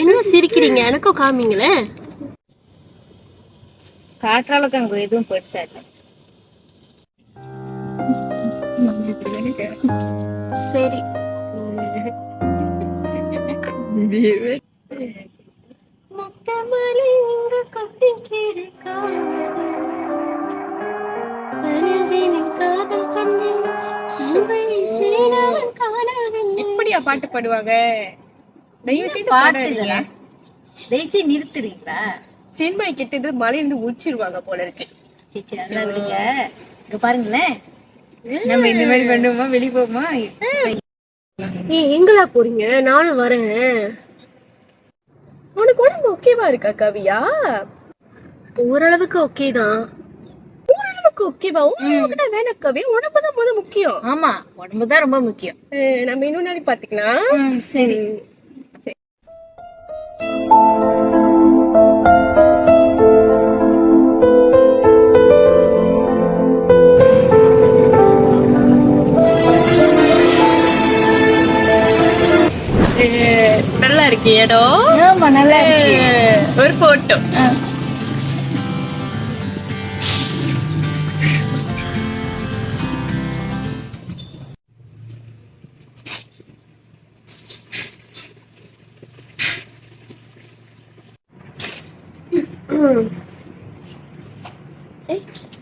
என்ன சிரிக்கிறீங்க? எனக்கும் காமிங்களே. காற்றாளுக்கு அங்க எதுவும் பெருசா இல்லை. சரி, இப்படியா பாட்டு பாடுவாங்க? தயவு செய்து பாடுறீங்க. தயவு செய்து நிறுத்துறீங்களா? சின்மய் கிட்ட மழை இருந்து முடிச்சிருவாங்க போல இருக்கு. நல்லா விடுங்க. இங்க பாருங்களேன், நம்ம இந்த மாதிரி பண்ணுவோமா? வெளியே போவோமா? எங்களா போறீங்க? நானும் வரேன். உனக்கு உடம்பு ஓகேவா இருக்கா கவியா? ஓரளவுக்கு ஓகே தான். ஓரளவுக்கு ஓகேவா? உங்களுக்கு தான் வேணும் கவி. உடம்பு தான் முதல் முக்கியம். ஆமா, உடம்பு தான் ரொம்ப முக்கியம். நம்ம இன்னொரு நாளைக்கு பாத்துக்கலாம். சரி. நல்லா இருக்கு இடம். ஆமா, நல்லா இருக்கு. ஒரு போட்டோ.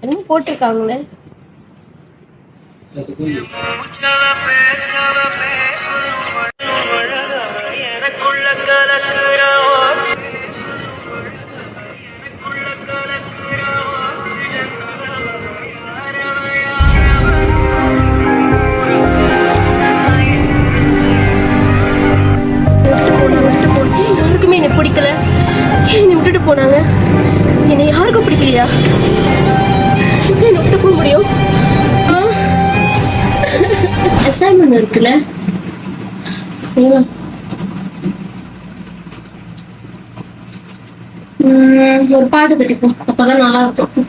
என்ன போட்டிருக்காங்களே? யாருக்குமே என்னை பிடிக்கல. என்னை விட்டுட்டு போனாங்க. என்னை யாருக்கும் பிடிக்கலையா? என்னை விட்டு போக முடியும்? அசைன்மெண்ட் இருக்குல்ல, செய்யலாம். ஒரு பாட்டு தட்டிப்போம், அப்பதான் நல்லா இருக்கும்.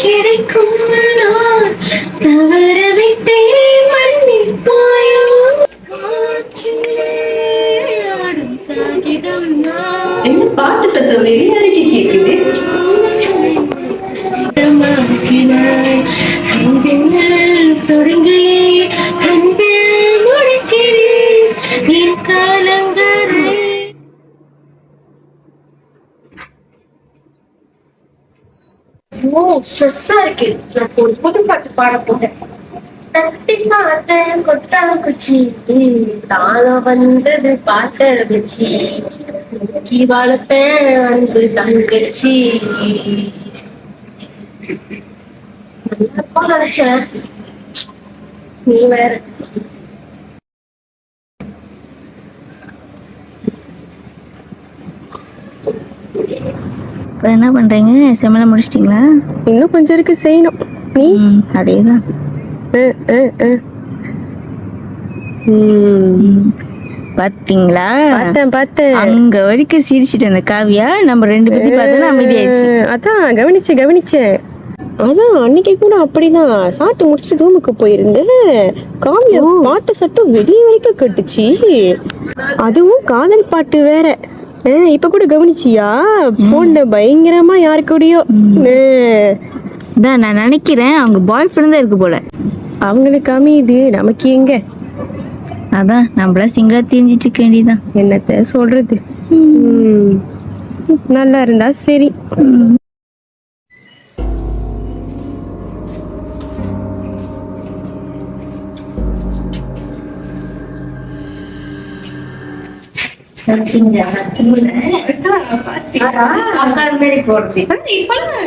கிடைக்கும் தவற விட்டே மன்னிப்பாயோ ஆடும் காகிதம். பாட்டு சத்தம் வெளியாருக்கு கேக்குது. தொடங்கி அன்பில் முடிக்கிறேன் என் காலங்கரை. ஸ்ட்ரெஸ்ஸா இருக்கு. நான் ஒரு புது பாட்டு பாட போட்டேன். தட்டி பார்த்தேன் கொட்டாங்குச்சி, தாளம் வந்தது பாட்ட வச்சு, வளர்த்தேன் அன்பு தங்கச்சி. நினைச்சேன், நீ வேற. அப்புறம் என்ன பண்றீங்க? செம்மல முடிச்சிட்டீங்களா? இன்னும் கொஞ்சம் இருக்கு செய்யணும். நீ? அதேதான். பாத்தீங்களா? பார்த்தேன். அங்க வரைக்கும் சிரிச்சிட்டு அந்த காவியா நம்ம ரெண்டு பத்தி பார்த்தா அமைதியாயிடுச்சு. அதான் கவனிச்சேன். அதான் அன்னைக்கு கூட அப்படிதான் சாப்பிட்டு முடிச்சுட்டு ரூமுக்கு போயிருந்தேன். காவியா பாட்டு சட்டம் வெளியே வரைக்கும் கட்டுச்சு. அதுவும் காதல் பாட்டு வேற. இப்ப கூட கவனிச்சியா? போன்ல பயங்கரமா யாரு கூடயோ. நான் நினைக்கிறேன் அவங்க பாய் ஃப்ரெண்ட் தான் இருக்கு போல. அவங்களுக்கு அமையுது, நமக்கு எங்க? அதான் நம்மள சிங்கிளா தெரிஞ்சிட்டு இருக்க வேண்டியதான். என்னத்த சொல்றது? நல்லா இருந்தா சரி.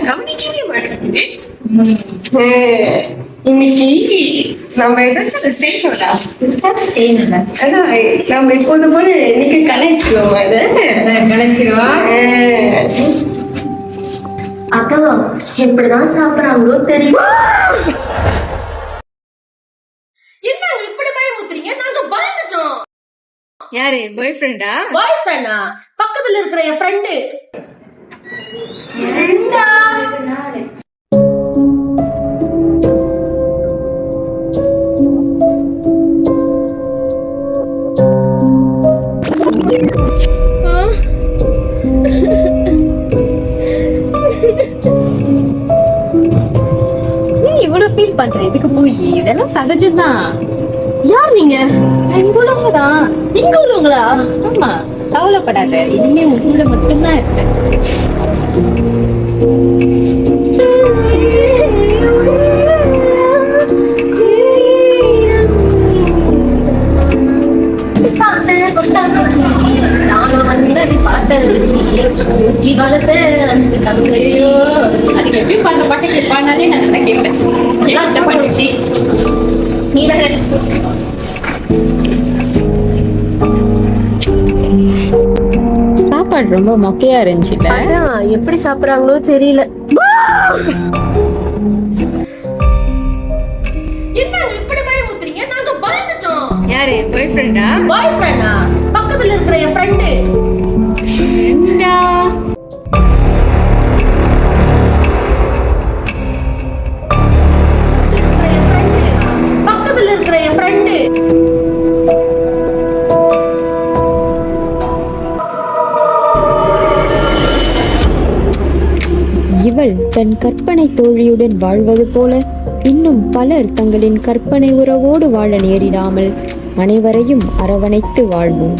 கவனிக்கவே மாட்டேங்குது. இன்னைக்கு நம்ம ஏதாச்சும் செய்யணும்டா. அதான் நம்ம இப்போது போல இன்னைக்கு கலைச்சிடுவோம். அதான் எப்படிதான் சாப்பிடறாங்களோ தெரியும். என்ன இப்படி யாரு பாய் ஃப்ரெண்டா? பாய் ஃப்ரெண்டா? பக்கத்துல இருக்கிற என் ஃப்ரெண்டு. இவ்வளவு ஃபீல் பண்ற இதுக்கு போய் இதெல்லாம் சகஜம்தான். யார் நீங்க? இங்க உள்ளவங்கதான். இங்க உள்ளவங்களா? ஆமா, கவலைப்படாத, இனிமே உன் கூட மட்டும்தான் இருப்பேன். அதுக்கு எப்படி பண்ண பாட்டு கேட்பானாலே நான் நல்லா கேட்பேன். நீ வேற சாப்பாடு ரொம்ப மொக்கையா இருந்துச்சுல. அதான் எப்படி சாப்பிடுறாங்களோ தெரியல. என்னங்க இப்படி பயமுத்துறீங்க? நாங்க பயந்துட்டோம். யாரு பாய் ஃப்ரெண்டா? பாய் ஃப்ரெண்டா? பக்கத்துல இருக்கிற என் ஃப்ரெண்டு. ஃப்ரெண்டா? பக்கத்துல இருக்கிற என் ஃப்ரெண்டு. இவள் தன் கற்பனை தோழியுடன் வாழ்வது போல இன்னும் பலர் தங்களின் கற்பனை உறவோடு வாழ நேரிடாமல் அனைவரையும் அரவணைத்து வாழ்வோம்.